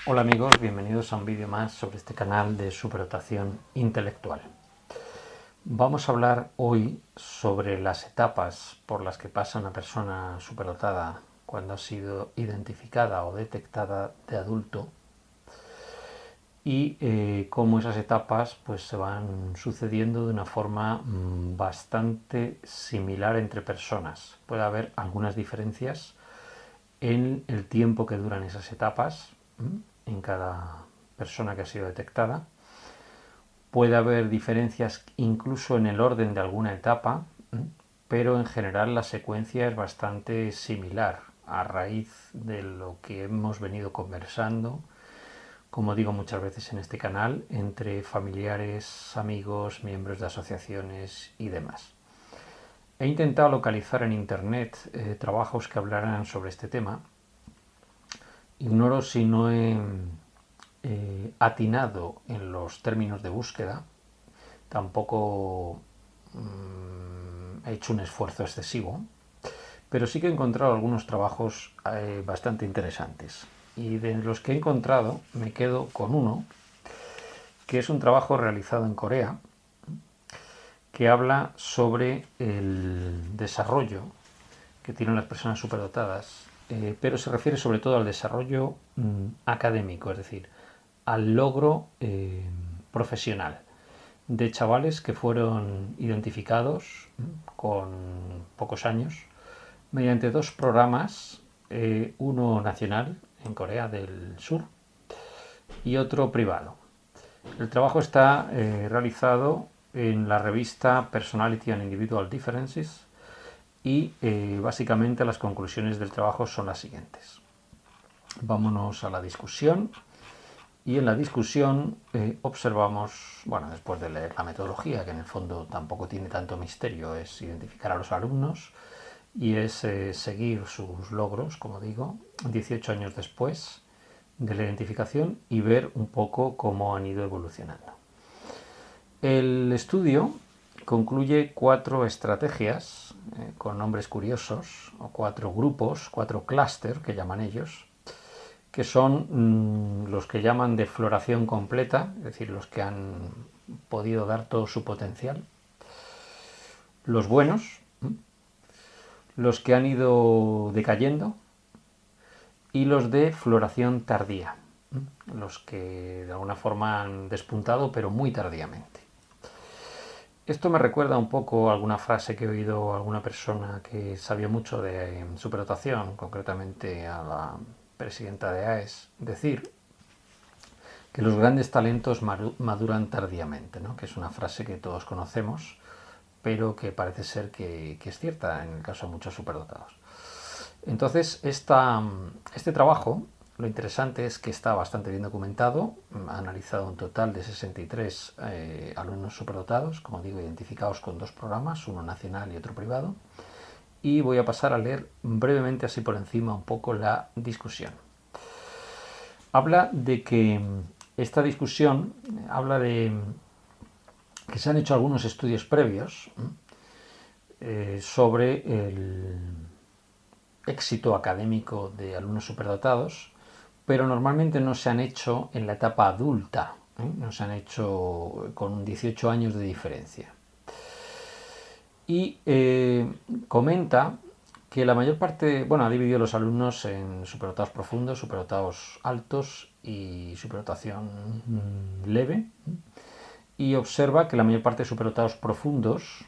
Hola amigos, bienvenidos a un vídeo más sobre este canal de superación intelectual. Vamos a hablar hoy sobre las etapas por las que pasa una persona superdotada cuando ha sido identificada o detectada de adulto y cómo esas etapas pues, se van sucediendo de una forma bastante similar entre personas. Puede haber algunas diferencias en el tiempo que duran esas etapas en cada persona que ha sido detectada. Puede haber diferencias incluso en el orden de alguna etapa, pero en general la secuencia es bastante similar a raíz de lo que hemos venido conversando, como digo muchas veces en este canal, entre familiares, amigos, miembros de asociaciones y demás. He intentado localizar en internet trabajos que hablaran sobre este tema. Ignoro si no he atinado en los términos de búsqueda. Tampoco he hecho un esfuerzo excesivo, pero sí que he encontrado algunos trabajos bastante interesantes. Y de los que he encontrado me quedo con uno, que es un trabajo realizado en Corea, que habla sobre el desarrollo que tienen las personas superdotadas, pero se refiere sobre todo al desarrollo académico, es decir, al logro profesional de chavales que fueron identificados con pocos años mediante dos programas, uno nacional en Corea del Sur y otro privado. El trabajo está realizado en la revista Personality and Individual Differences y básicamente las conclusiones del trabajo son las siguientes. Vámonos a la discusión. Y en la discusión observamos, bueno, después de leer la metodología, que en el fondo tampoco tiene tanto misterio, es identificar a los alumnos y es seguir sus logros, como digo, 18 años después de la identificación y ver un poco cómo han ido evolucionando. El estudio concluye 4 estrategias con nombres curiosos, o 4 grupos, 4 clúster que llaman ellos, que son los que llaman de floración completa, es decir, los que han podido dar todo su potencial, los buenos, los que han ido decayendo y los de floración tardía, los que de alguna forma han despuntado pero muy tardíamente. Esto me recuerda un poco a alguna frase que he oído a alguna persona que sabía mucho de superdotación, concretamente a la presidenta de AES, decir que los grandes talentos maduran tardíamente, ¿no? Que es una frase que todos conocemos, pero que parece ser que es cierta en el caso de muchos superdotados. Entonces, este trabajo, lo interesante es que está bastante bien documentado, ha analizado un total de 63 alumnos superdotados, como digo, identificados con 2 programas, uno nacional y otro privado, y voy a pasar a leer brevemente así por encima un poco la discusión. Habla de que esta discusión habla de que se han hecho algunos estudios previos sobre el éxito académico de alumnos superdotados, pero normalmente no se han hecho en la etapa adulta, no se han hecho con 18 años de diferencia. Y comenta que la mayor parte, bueno, ha dividido los alumnos en superdotados profundos, superdotados altos y superdotación leve, y observa que la mayor parte de superdotados profundos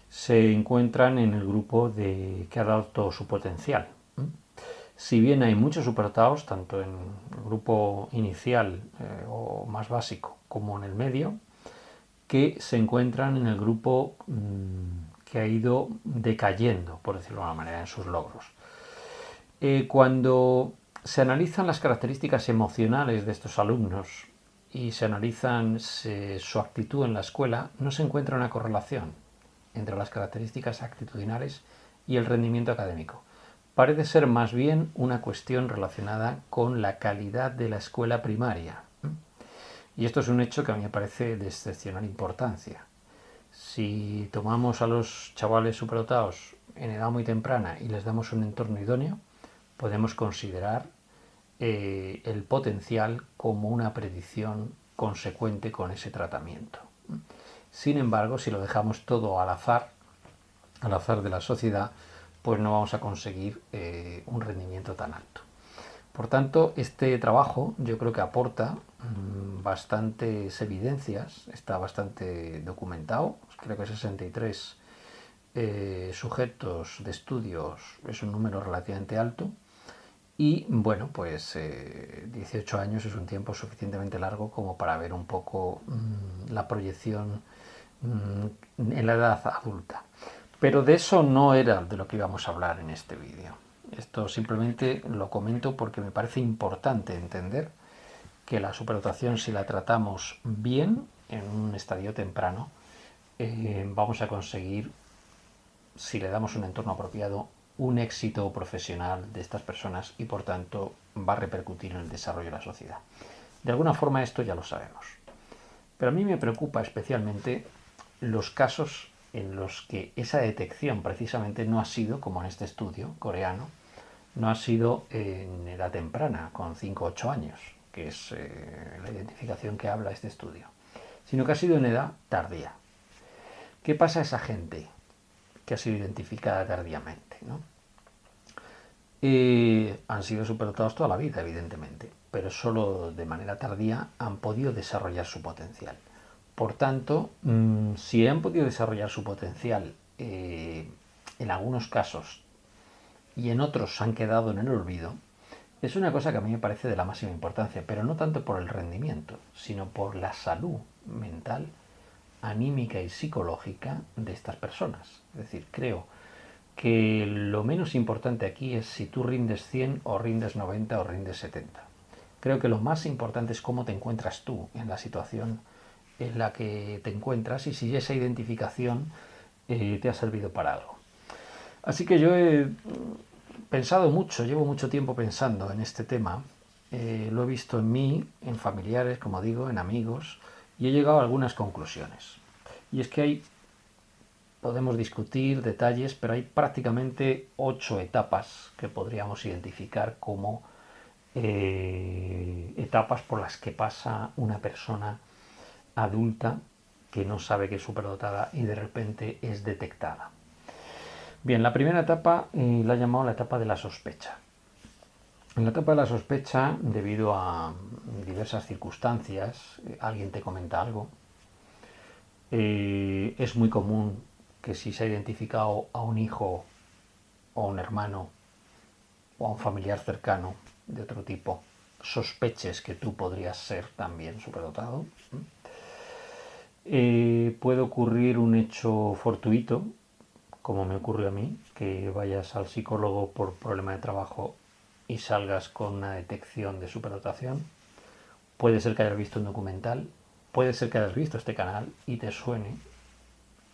se encuentran en el grupo que ha dado todo su potencial. Si bien hay muchos superdotados, tanto en el grupo inicial o más básico como en el medio, que se encuentran en el grupo que ha ido decayendo, por decirlo de alguna manera, en sus logros. Cuando se analizan las características emocionales de estos alumnos y se analizan su actitud en la escuela, no se encuentra una correlación entre las características actitudinales y el rendimiento académico. Parece ser más bien una cuestión relacionada con la calidad de la escuela primaria. Y esto es un hecho que a mí me parece de excepcional importancia. Si tomamos a los chavales superdotados en edad muy temprana y les damos un entorno idóneo, podemos considerar el potencial como una predicción consecuente con ese tratamiento. Sin embargo, si lo dejamos todo al azar de la sociedad, pues no vamos a conseguir un rendimiento tan alto. Por tanto, este trabajo yo creo que aporta bastantes evidencias, está bastante documentado, creo que 63 sujetos de estudios es un número relativamente alto y bueno, pues 18 años es un tiempo suficientemente largo como para ver un poco la proyección en la edad adulta. Pero de eso no era de lo que íbamos a hablar en este vídeo. Esto simplemente lo comento porque me parece importante entender que la superdotación, si la tratamos bien en un estadio temprano, vamos a conseguir, si le damos un entorno apropiado, un éxito profesional de estas personas y por tanto va a repercutir en el desarrollo de la sociedad. De alguna forma esto ya lo sabemos. Pero a mí me preocupa especialmente los casos en los que esa detección precisamente no ha sido, como en este estudio coreano, no ha sido en edad temprana, con 5 o 8 años, que es la identificación que habla este estudio, sino que ha sido en edad tardía. ¿Qué pasa a esa gente que ha sido identificada tardíamente, ¿no? Han sido superdotados toda la vida, evidentemente, pero solo de manera tardía han podido desarrollar su potencial. Por tanto, si han podido desarrollar su potencial en algunos casos y en otros han quedado en el olvido, es una cosa que a mí me parece de la máxima importancia, pero no tanto por el rendimiento, sino por la salud mental, anímica y psicológica de estas personas. Es decir, creo que lo menos importante aquí es si tú rindes 100 o rindes 90 o rindes 70. Creo que lo más importante es cómo te encuentras tú en la situación en la que te encuentras y si esa identificación te ha servido para algo. Así que yo he pensado mucho, llevo mucho tiempo pensando en este tema, lo he visto en mí, en familiares, como digo, en amigos, y he llegado a algunas conclusiones. Y es que podemos discutir detalles, pero hay prácticamente 8 etapas que podríamos identificar como etapas por las que pasa una persona adulta que no sabe que es superdotada y de repente es detectada. Bien, la primera etapa la he llamado la etapa de la sospecha. En la etapa de la sospecha, debido a diversas circunstancias, alguien te comenta algo, es muy común que si se ha identificado a un hijo o a un hermano o a un familiar cercano de otro tipo, sospeches que tú podrías ser también superdotado. Puede ocurrir un hecho fortuito, como me ocurrió a mí, que vayas al psicólogo por problema de trabajo y salgas con una detección de superdotación. Puede ser que hayas visto un documental, puede ser que hayas visto este canal y te suene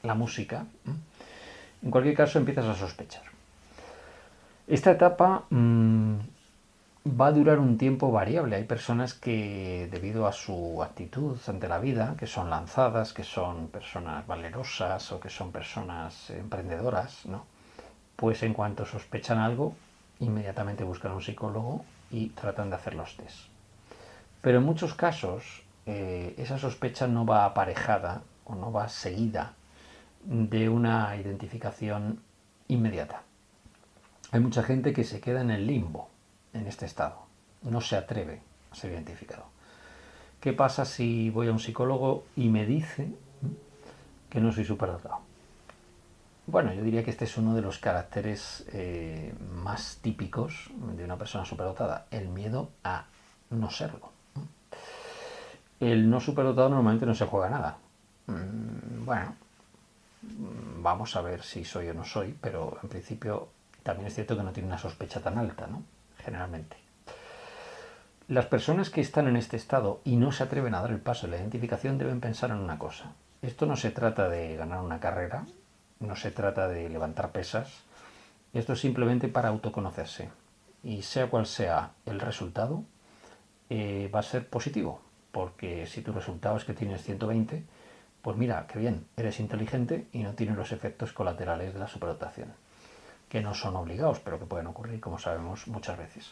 la música. En cualquier caso empiezas a sospechar. Esta etapa va a durar un tiempo variable. Hay personas que, debido a su actitud ante la vida, que son lanzadas, que son personas valerosas o que son personas emprendedoras, ¿no? Pues en cuanto sospechan algo, inmediatamente buscan a un psicólogo y tratan de hacer los test. Pero en muchos casos esa sospecha no va aparejada o no va seguida de una identificación inmediata. Hay mucha gente que se queda en el limbo, en este estado. No se atreve a ser identificado. ¿Qué pasa si voy a un psicólogo y me dice que no soy superdotado? Bueno, yo diría que este es uno de los caracteres más típicos de una persona superdotada, el miedo a no serlo. El no superdotado normalmente no se juega nada. Bueno, vamos a ver si soy o no soy, pero en principio también es cierto que no tiene una sospecha tan alta, ¿no? Generalmente. Las personas que están en este estado y no se atreven a dar el paso de la identificación deben pensar en una cosa. Esto no se trata de ganar una carrera, no se trata de levantar pesas, esto es simplemente para autoconocerse. Y sea cual sea el resultado, va a ser positivo, porque si tu resultado es que tienes 120, pues mira, qué bien, eres inteligente y no tienes los efectos colaterales de la superdotación, que no son obligados, pero que pueden ocurrir, como sabemos, muchas veces.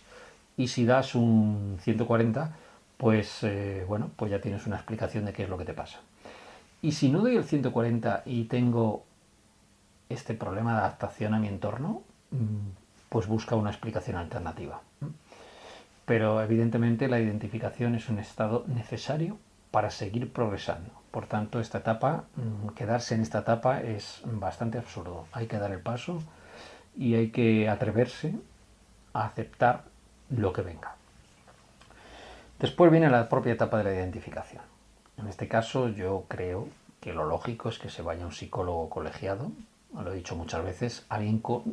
Y si das un 140, pues bueno, pues ya tienes una explicación de qué es lo que te pasa. Y si no doy el 140 y tengo este problema de adaptación a mi entorno, pues busca una explicación alternativa. Pero evidentemente la identificación es un estado necesario para seguir progresando. Por tanto, esta etapa, quedarse en esta etapa es bastante absurdo. Hay que dar el paso y hay que atreverse a aceptar lo que venga. Después viene la propia etapa de la identificación. En este caso yo creo que lo lógico es que se vaya un psicólogo colegiado. Lo he dicho muchas veces,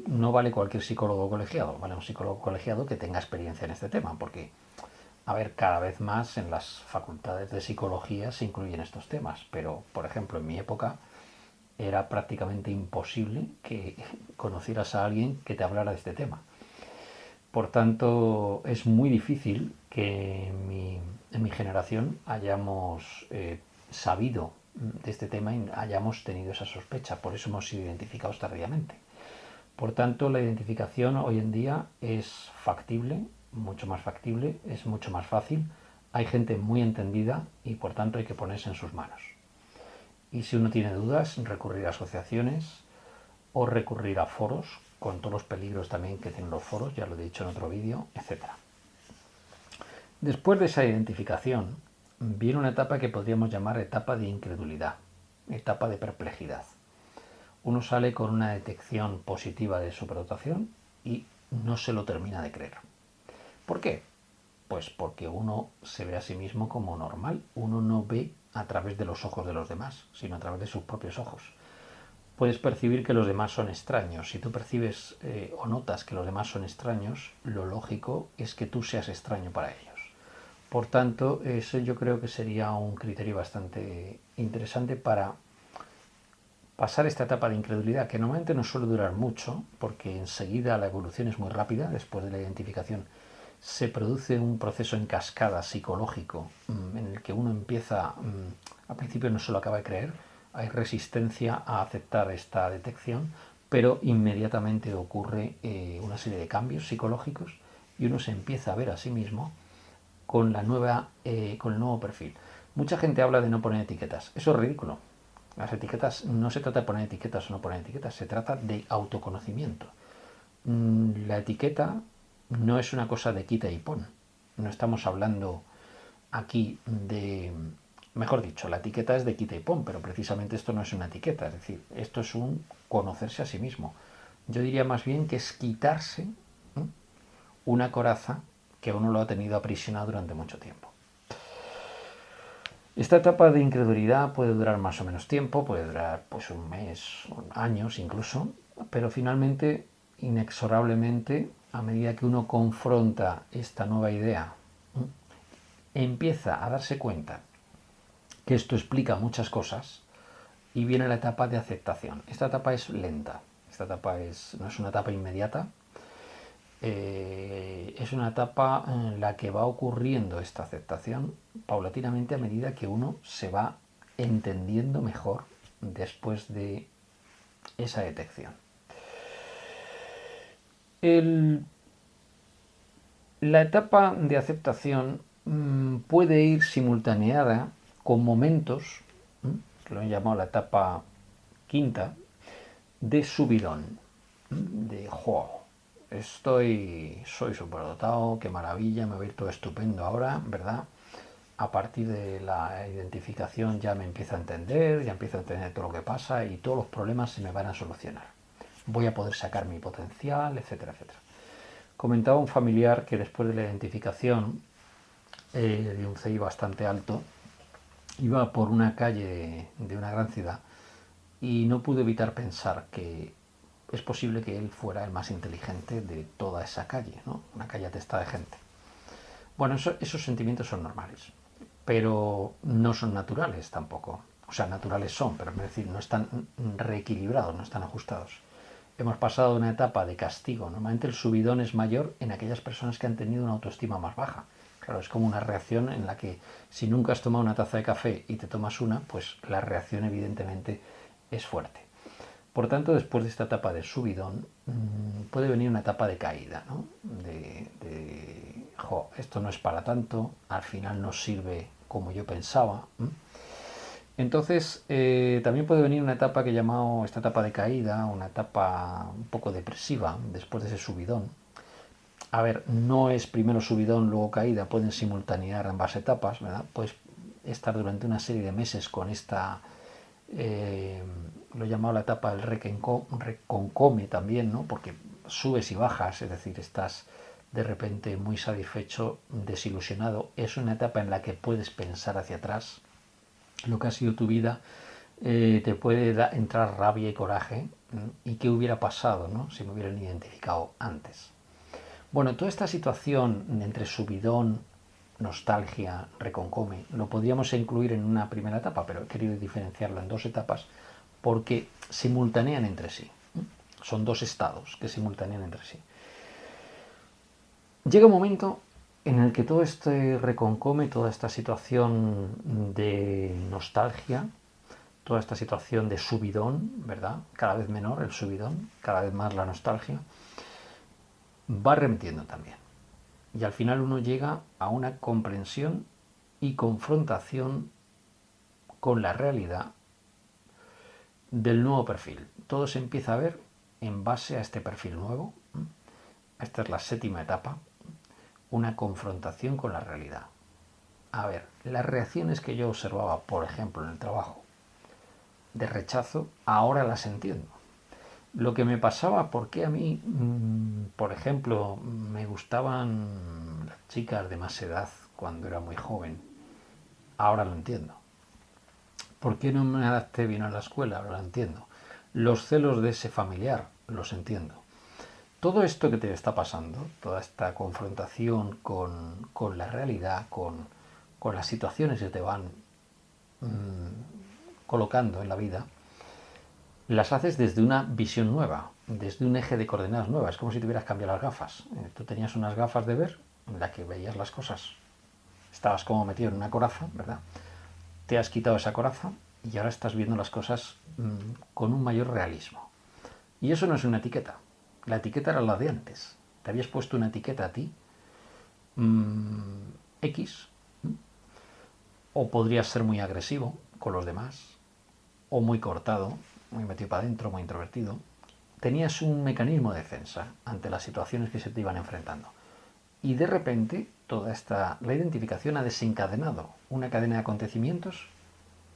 no vale cualquier psicólogo colegiado, vale un psicólogo colegiado que tenga experiencia en este tema, porque, a ver, cada vez más en las facultades de psicología se incluyen estos temas, pero, por ejemplo, en mi época era prácticamente imposible que conocieras a alguien que te hablara de este tema. Por tanto, es muy difícil que en mi generación hayamos sabido de este tema y hayamos tenido esa sospecha. Por eso hemos sido identificados tardíamente. Por tanto, la identificación hoy en día es factible, mucho más factible, es mucho más fácil. Hay gente muy entendida y por tanto hay que ponerse en sus manos. Y si uno tiene dudas, recurrir a asociaciones o recurrir a foros, con todos los peligros también que tienen los foros, ya lo he dicho en otro vídeo, etc. Después de esa identificación, viene una etapa que podríamos llamar etapa de incredulidad, etapa de perplejidad. Uno sale con una detección positiva de superdotación y no se lo termina de creer. ¿Por qué? Pues porque uno se ve a sí mismo como normal. Uno no ve a través de los ojos de los demás, sino a través de sus propios ojos. Puedes percibir que los demás son extraños. Si tú percibes o notas que los demás son extraños, lo lógico es que tú seas extraño para ellos. Por tanto, eso yo creo que sería un criterio bastante interesante para pasar esta etapa de incredulidad, que normalmente no suele durar mucho, porque enseguida la evolución es muy rápida. Después de la identificación se produce un proceso en cascada psicológico en el que uno empieza, al principio no se lo acaba de creer, hay resistencia a aceptar esta detección, pero inmediatamente ocurre una serie de cambios psicológicos y uno se empieza a ver a sí mismo con con el nuevo perfil. Mucha gente habla de no poner etiquetas. Eso es ridículo. Las etiquetas, no se trata de poner etiquetas o no poner etiquetas, se trata de autoconocimiento. La etiqueta no es una cosa de quita y pon. No estamos hablando aquí de... Mejor dicho, la etiqueta es de quita y pon, pero precisamente esto no es una etiqueta, es decir, esto es un conocerse a sí mismo. Yo diría más bien que es quitarse una coraza que uno lo ha tenido aprisionado durante mucho tiempo. Esta etapa de incredulidad puede durar más o menos tiempo, puede durar pues un mes, años incluso, pero finalmente, inexorablemente, a medida que uno confronta esta nueva idea, empieza a darse cuenta que esto explica muchas cosas y viene la etapa de aceptación. Esta etapa es lenta, esta etapa no es una etapa inmediata, es una etapa en la que va ocurriendo esta aceptación paulatinamente a medida que uno se va entendiendo mejor después de esa detección. La etapa de aceptación puede ir simultaneada con momentos, que lo he llamado la etapa quinta, de subidón, de soy superdotado, qué maravilla, me va a ir todo estupendo ahora, ¿verdad? A partir de la identificación ya me empiezo a entender, ya empiezo a entender todo lo que pasa y todos los problemas se me van a solucionar. Voy a poder sacar mi potencial, etcétera, etcétera. Comentaba un familiar que después de la identificación de un CI bastante alto, iba por una calle de una gran ciudad y no pude evitar pensar que es posible que él fuera el más inteligente de toda esa calle, ¿no? Una calle atestada de gente. Bueno, esos sentimientos son normales, pero no son naturales tampoco. O sea, naturales son, pero es decir, no están reequilibrados, no están ajustados. Hemos pasado de una etapa de castigo. Normalmente el subidón es mayor en aquellas personas que han tenido una autoestima más baja. Claro, es como una reacción en la que si nunca has tomado una taza de café y te tomas una, pues la reacción evidentemente es fuerte. Por tanto, después de esta etapa de subidón, puede venir una etapa de caída, ¿no? De jo, esto no es para tanto, al final no sirve como yo pensaba. Entonces, también puede venir una etapa que he llamado esta etapa de caída, una etapa un poco depresiva después de ese subidón. A ver, no es primero subidón, luego caída, pueden simultanear ambas etapas, ¿verdad? Puedes estar durante una serie de meses con esta, lo he llamado la etapa del reconcome también, ¿no? Porque subes y bajas, es decir, estás de repente muy satisfecho, desilusionado. Es una etapa en la que puedes pensar hacia atrás lo que ha sido tu vida, te puede entrar rabia y coraje, y qué hubiera pasado, ¿no? Si me hubieran identificado antes. Bueno, toda esta situación entre subidón, nostalgia, reconcome, lo podríamos incluir en una primera etapa, pero he querido diferenciarlo en dos etapas porque simultanean entre sí. Son dos estados que simultanean entre sí. Llega un momento en el que todo este reconcome, toda esta situación de nostalgia, toda esta situación de subidón, ¿verdad? Cada vez menor el subidón, cada vez más la nostalgia, va remitiendo también. Y al final uno llega a una comprensión y confrontación con la realidad del nuevo perfil. Todo se empieza a ver en base a este perfil nuevo. Esta es la séptima etapa, una confrontación con la realidad. A ver, las reacciones que yo observaba, por ejemplo, en el trabajo, de rechazo, ahora las entiendo. Lo que me pasaba, porque a mí, por ejemplo, me gustaban las chicas de más edad cuando era muy joven, ahora lo entiendo. ¿Por qué no me adapté bien a la escuela? Ahora lo entiendo. Los celos de ese familiar, los entiendo. Todo esto que te está pasando, toda esta confrontación con la realidad, con las situaciones que te van colocando en la vida, las haces desde una visión nueva, desde un eje de coordenadas nueva. Es como si tuvieras cambiado las gafas. Tú tenías unas gafas de ver en las que veías las cosas. Estabas como metido en una coraza, ¿verdad? Te has quitado esa coraza y ahora estás viendo las cosas con un mayor realismo. Y eso no es una etiqueta. La etiqueta era la de antes. Te habías puesto una etiqueta a ti, X, o podrías ser muy agresivo con los demás, o muy cortado, muy metido para adentro, muy introvertido. Tenías un mecanismo de defensa ante las situaciones que se te iban enfrentando. Y de repente, la identificación ha desencadenado una cadena de acontecimientos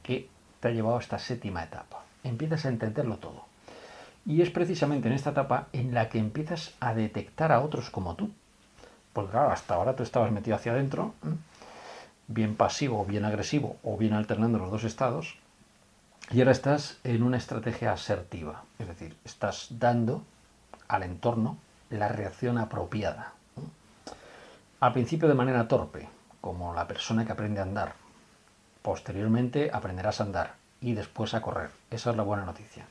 que te ha llevado a esta séptima etapa. Empiezas a entenderlo todo. Y es precisamente en esta etapa en la que empiezas a detectar a otros como tú. Porque claro, hasta ahora tú estabas metido hacia adentro, bien pasivo, bien agresivo, o bien alternando los dos estados, y ahora estás en una estrategia asertiva. Es decir, estás dando al entorno la reacción apropiada. Al principio de manera torpe, como la persona que aprende a andar. Posteriormente aprenderás a andar y después a correr. Esa es la buena noticia.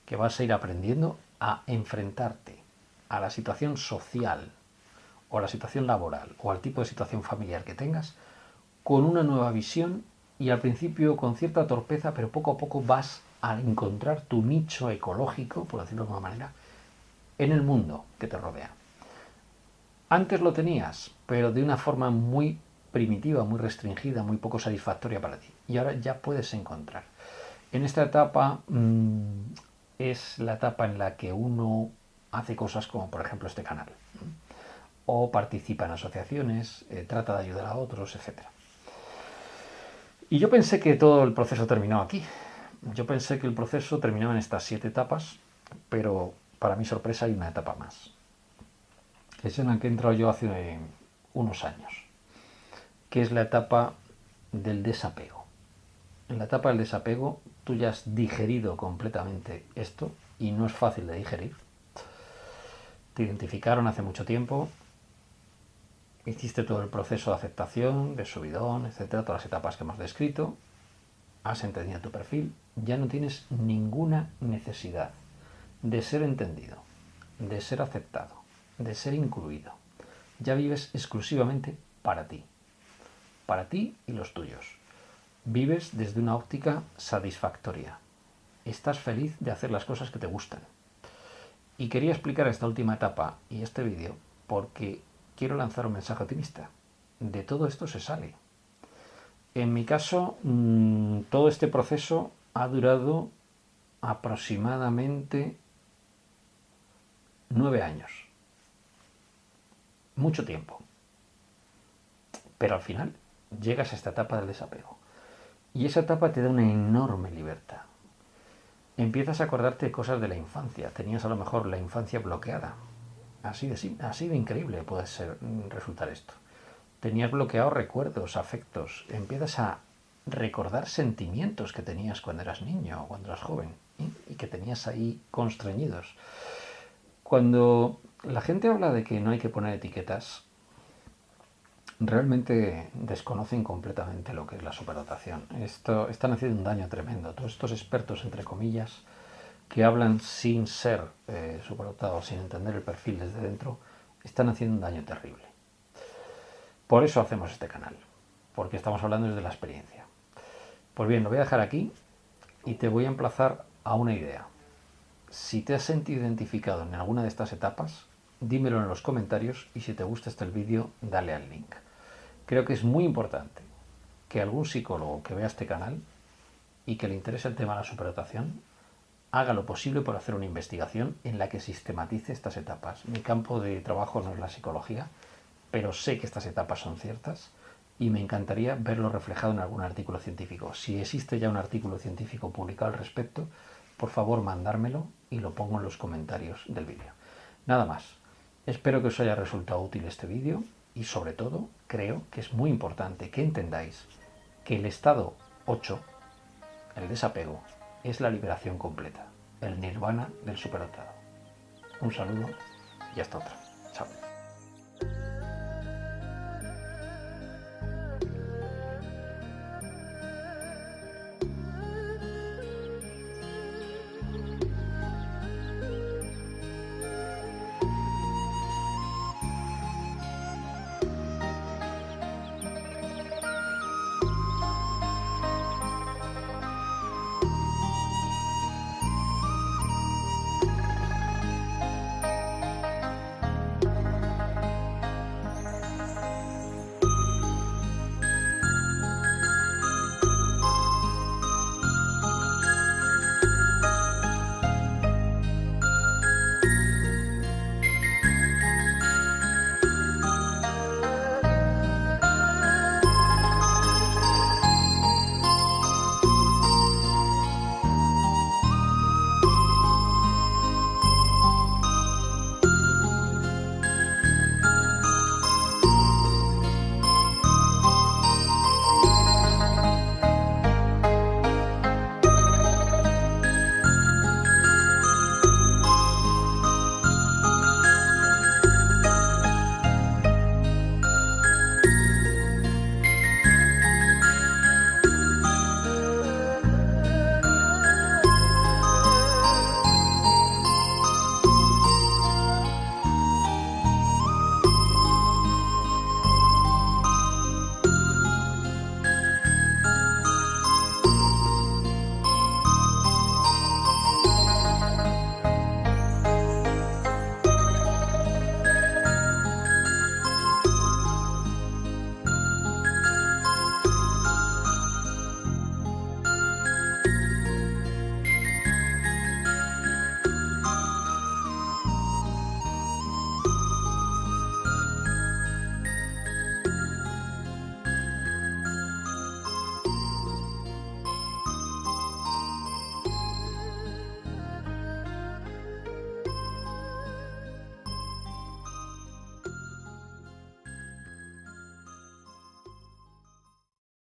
Que vas a ir aprendiendo a enfrentarte a la situación social o a la situación laboral o al tipo de situación familiar que tengas con una nueva visión y al principio con cierta torpeza, pero poco a poco vas a encontrar tu nicho ecológico, por decirlo de alguna manera, en el mundo que te rodea. Antes lo tenías, pero de una forma muy primitiva, muy restringida, muy poco satisfactoria para ti. Y ahora ya puedes encontrar. En esta etapa es la etapa en la que uno hace cosas como, por ejemplo, este canal. O participa en asociaciones, trata de ayudar a otros, etc. Y yo pensé que todo el proceso terminaba aquí. Yo pensé que el proceso terminaba en estas 7 etapas, pero para mi sorpresa hay una etapa más. Es en la que he entrado yo hace unos años, que es la etapa del desapego. En la etapa del desapego tú ya has digerido completamente esto y no es fácil de digerir. Te identificaron hace mucho tiempo, hiciste todo el proceso de aceptación, de subidón, etcétera, todas las etapas que hemos descrito, has entendido tu perfil, ya no tienes ninguna necesidad de ser entendido, de ser aceptado, de ser incluido. Ya vives exclusivamente para ti y los tuyos. Vives desde una óptica satisfactoria. Estás feliz de hacer las cosas que te gustan. Y quería explicar esta última etapa y este vídeo porque quiero lanzar un mensaje optimista. De todo esto se sale. En mi caso, todo este proceso ha durado aproximadamente 9 años. Mucho tiempo. Pero al final llegas a esta etapa del desapego. Y esa etapa te da una enorme libertad. Empiezas a acordarte de cosas de la infancia. Tenías a lo mejor la infancia bloqueada. Así de increíble puede resultar esto. Tenías bloqueados recuerdos, afectos. Empiezas a recordar sentimientos que tenías cuando eras niño o cuando eras joven y que tenías ahí constreñidos. Cuando la gente habla de que no hay que poner etiquetas, realmente desconocen completamente lo que es la superdotación. Están haciendo un daño tremendo. Todos estos expertos, entre comillas, que hablan sin ser superdotados, sin entender el perfil desde dentro, están haciendo un daño terrible. Por eso hacemos este canal, porque estamos hablando desde la experiencia. Pues bien, lo voy a dejar aquí y te voy a emplazar a una idea. Si te has sentido identificado en alguna de estas etapas, dímelo en los comentarios y si te gusta este vídeo, dale al link. Creo que es muy importante que algún psicólogo que vea este canal y que le interese el tema de la superdotación haga lo posible por hacer una investigación en la que sistematice estas etapas. Mi campo de trabajo no es la psicología, pero sé que estas etapas son ciertas y me encantaría verlo reflejado en algún artículo científico. Si existe ya un artículo científico publicado al respecto, por favor mandármelo y lo pongo en los comentarios del vídeo. Nada más. Espero que os haya resultado útil este vídeo y sobre todo creo que es muy importante que entendáis que el estado 8, el desapego, es la liberación completa, el nirvana del superdotado. Un saludo y hasta otra. Chao.